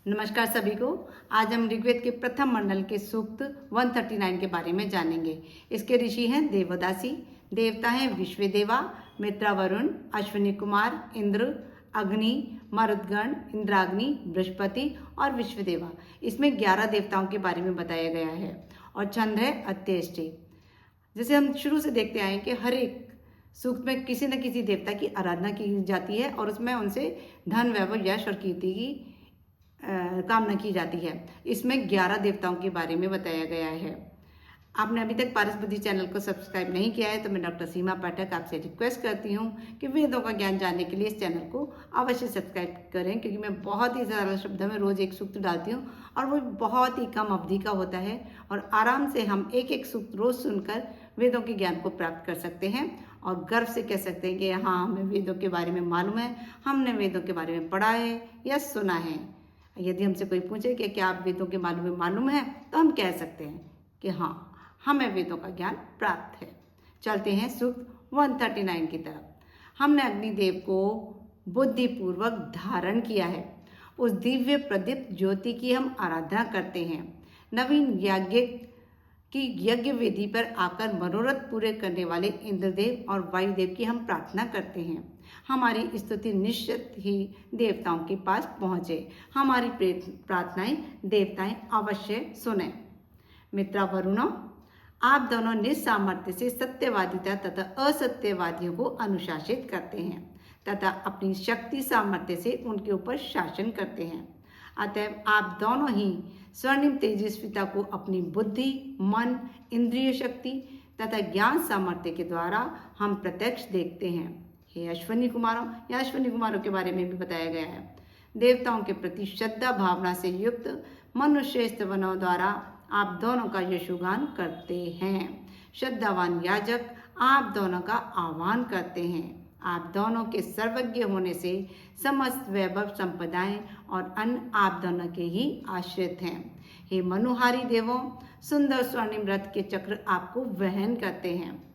नमस्कार सभी को। आज हम ऋग्वेद के प्रथम मंडल के सूक्त 139 के बारे में जानेंगे। इसके ऋषि हैं देवदासी, देवता हैं विश्वदेवा, मित्रा, वरुण, अश्विनी कुमार, इंद्र, अग्नि, मरुदगण, इंद्राग्नि, बृहस्पति और विश्वदेवा। इसमें 11 देवताओं के बारे में बताया गया है और छंद है अत्येष्टि। जैसे हम शुरू से देखते आए कि हर एक सूक्त में किसी न किसी देवता की आराधना की जाती है और उसमें उनसे धन, वैभव, यश और कीर्ति की कामना की जाती है। इसमें 11 देवताओं के बारे में बताया गया है। आपने अभी तक पारस बुद्धि चैनल को सब्सक्राइब नहीं किया है तो मैं डॉक्टर सीमा पाठक आपसे रिक्वेस्ट करती हूँ कि वेदों का ज्ञान जानने के लिए इस चैनल को अवश्य सब्सक्राइब करें, क्योंकि मैं बहुत ही सरल शब्दों में रोज एक सूक्त डालती हूँ और वो बहुत ही कम अवधि का होता है और आराम से हम एक एक सूक्त रोज सुनकर वेदों के ज्ञान को प्राप्त कर सकते हैं और गर्व से कह सकते हैं कि हाँ, हमें वेदों के बारे में मालूम है, हमने वेदों के बारे में पढ़ा है या सुना है। यदि हमसे कोई पूछे कि क्या आप वेदों के बारे में मालूम है, तो हम कह सकते हैं कि हाँ, हमें वेदों का ज्ञान प्राप्त है। चलते हैं सूक्त 139 की तरफ। हमने अग्निदेव को बुद्धिपूर्वक धारण किया है। उस दिव्य प्रदीप्त ज्योति की हम आराधना करते हैं। नवीन यज्ञ की यज्ञ वेदी पर आकर मनोरथ पूरे करने वाले इंद्रदेव और वायुदेव की हम प्रार्थना करते हैं। हमारी स्तुति निश्चित ही देवताओं के पास पहुँचे। हमारी प्रार्थनाएं देवताएं अवश्य सुने। मित्रा, वरुणों, आप दोनों निस्सामर्थ्य से सत्यवादिता तथा असत्यवादियों को अनुशासित करते हैं तथा अपनी शक्ति सामर्थ्य से उनके ऊपर शासन करते हैं। अतएव आप दोनों ही स्वर्णिम तेजस्विता को अपनी बुद्धि, मन, इंद्रिय शक्ति तथा ज्ञान सामर्थ्य के द्वारा हम प्रत्यक्ष देखते हैं। हे अश्विनी कुमारों, या अश्विनी कुमारों के बारे में भी बताया गया है। देवताओं के प्रति श्रद्धा भावना से युक्त मनुष्य वनों द्वारा आप दोनों का यशोगान करते हैं। श्रद्धावान याजक आप दोनों का आह्वान करते हैं। आप दोनों के सर्वज्ञ होने से समस्त वैभव संपदाएं और अन्न आप दोनों के ही आश्रित हैं। हे मनुहारी देवों, सुंदर स्वर्णिम रथ के चक्र आपको वहन करते हैं।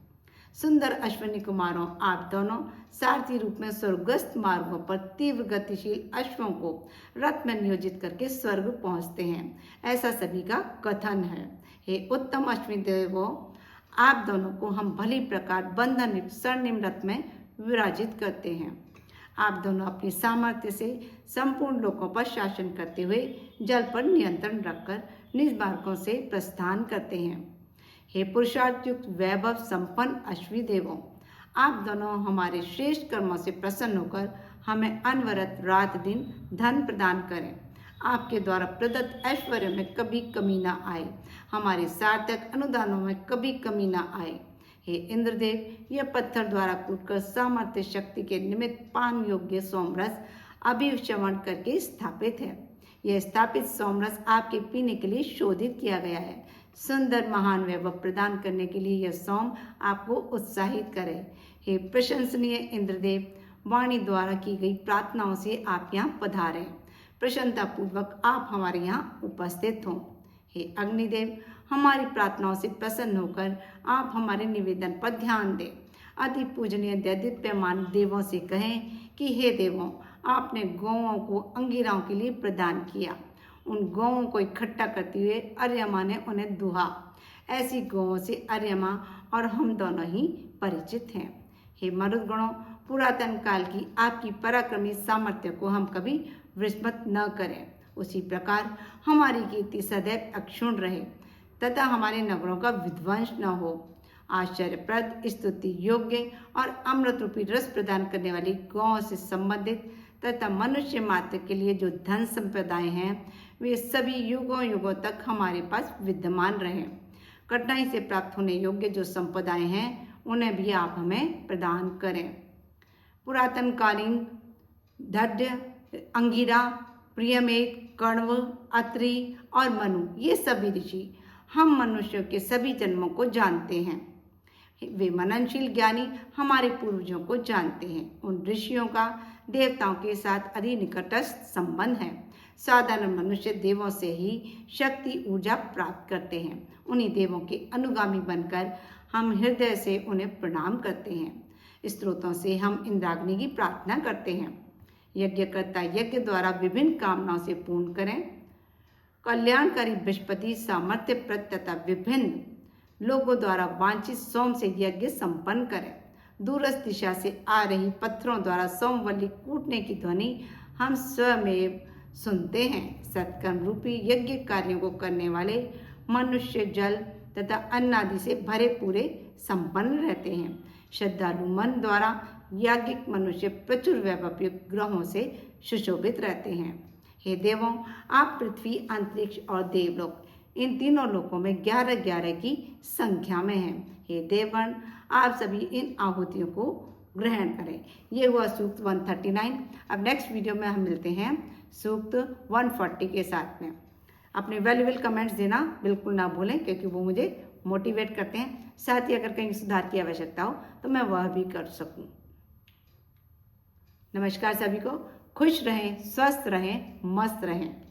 सुंदर अश्विनी कुमारों, आप दोनों सारथी रूप में स्वर्गस्थ मार्गों पर तीव्र गतिशील अश्वों को रथ में नियोजित करके स्वर्ग पहुंचते हैं, ऐसा सभी का कथन है। हे उत्तम अश्विनी देवों, आप दोनों को हम भली प्रकार बंधन स्वर्णिम रथ में विराजित करते हैं। आप दोनों अपनी सामर्थ्य से संपूर्ण लोकों पर शासन करते हुए जल पर नियंत्रण रखकर निज मार्गों से प्रस्थान करते हैं। हे पुरुषार्थ युक्त वैभव संपन्न अश्वी देवों, आप दोनों हमारे श्रेष्ठ कर्मों से प्रसन्न होकर हमें अनवरत रात दिन धन प्रदान करें। आपके द्वारा प्रदत्त ऐश्वर्य में कभी कमी न आए, हमारे सार्थक अनुदानों में कभी कमी न आए। हे इंद्रदेव, यह पत्थर द्वारा कूटकर सामर्थ्य शक्ति के निमित्त पान योग्य सोमरस अभिश्रवण करके स्थापित है। यह स्थापित सोमरस आपके पीने के लिए शोधित किया गया है। सुंदर महान वैभव प्रदान करने के लिए यह सोम आपको उत्साहित करे। हे प्रशंसनीय इंद्रदेव, वाणी द्वारा की गई प्रार्थनाओं से आप यहाँ पधारें। प्रसन्नता पूर्वक आप हमारे यहाँ उपस्थित हों। हे अग्निदेव, हमारी प्रार्थनाओं से प्रसन्न होकर आप हमारे निवेदन पर ध्यान दें। अति पूजनीय दैदिप्यमान देवों से कहें कि हे देवों, आपने गौओं को अंगिराओं के लिए प्रदान किया। उन गौओं को इकट्ठा करते हुए अर्यमा ने उन्हें दुहा। ऐसी गौओं से अर्यमा और हम दोनों ही परिचित हैं। हे मरुदगणों, पुरातन काल की आपकी पराक्रमी सामर्थ्य को हम कभी विस्मृत न करें। उसी प्रकार हमारी कीर्ति सदैव अक्षुण्ण रहे तथा हमारे नगरों का विध्वंस न हो। आश्चर्यप्रद, स्तुति योग्य और अमृत रूपी रस प्रदान करने वाली गौओं से संबंधित तथा मनुष्य मात्र के लिए जो धन संपदाएं हैं, वे सभी युगों युगों तक हमारे पास विद्यमान रहें। कठिनाई से प्राप्त होने योग्य जो संपदाएं हैं, उन्हें भी आप हमें प्रदान करें। पुरातन कालीन दड्य, अंगिरा, प्रियमेत, कण्व, अत्रि और मनु, ये सभी ऋषि हम मनुष्यों के सभी जन्मों को जानते हैं। वे मननशील ज्ञानी हमारे पूर्वजों को जानते हैं। उन ऋषियों का देवताओं के साथ अति निकटस्थ संबंध है। साधारण मनुष्य देवों से ही शक्ति ऊर्जा प्राप्त करते हैं। उन्हीं देवों के अनुगामी बनकर हम हृदय से उन्हें प्रणाम करते हैं। स्त्रोतों से हम इंद्राग्नि की प्रार्थना करते हैं। यज्ञकर्ता यज्ञ द्वारा विभिन्न कामनाओं से पूर्ण करें। कल्याणकारी बृहस्पति सामर्थ्यप्रद तथा विभिन्न लोगों द्वारा वांछित सोम से यज्ञ संपन्न करें। दूरस्थ दिशा से आ रही पत्थरों द्वारा सोमवल्ली कूटने की ध्वनि हम स्वयं सुनते हैं। सत्कर्म रूपी यज्ञ कार्यों को करने वाले मनुष्य जल तथा अन्न आदि से भरे पूरे संपन्न रहते हैं। श्रद्धालु मन द्वारा याज्ञिक मनुष्य प्रचुर वैभवयुक्त ग्रहों से सुशोभित रहते हैं। हे देवों, आप पृथ्वी, अंतरिक्ष और देवलोक, इन तीनों लोकों में 11-11 की संख्या में हैं। हे देवगण, आप सभी इन आहुतियों को ग्रहण करें। ये हुआ सूक्त 139। अब नेक्स्ट वीडियो में हम मिलते हैं सूक्त 140 के साथ में। अपने वैल्यूएबल कमेंट्स देना बिल्कुल ना भूलें, क्योंकि वो मुझे मोटिवेट करते हैं। साथ ही अगर कहीं सुधार की आवश्यकता हो तो मैं वह भी कर सकूं। नमस्कार सभी को। खुश रहें, स्वस्थ रहें, मस्त रहें।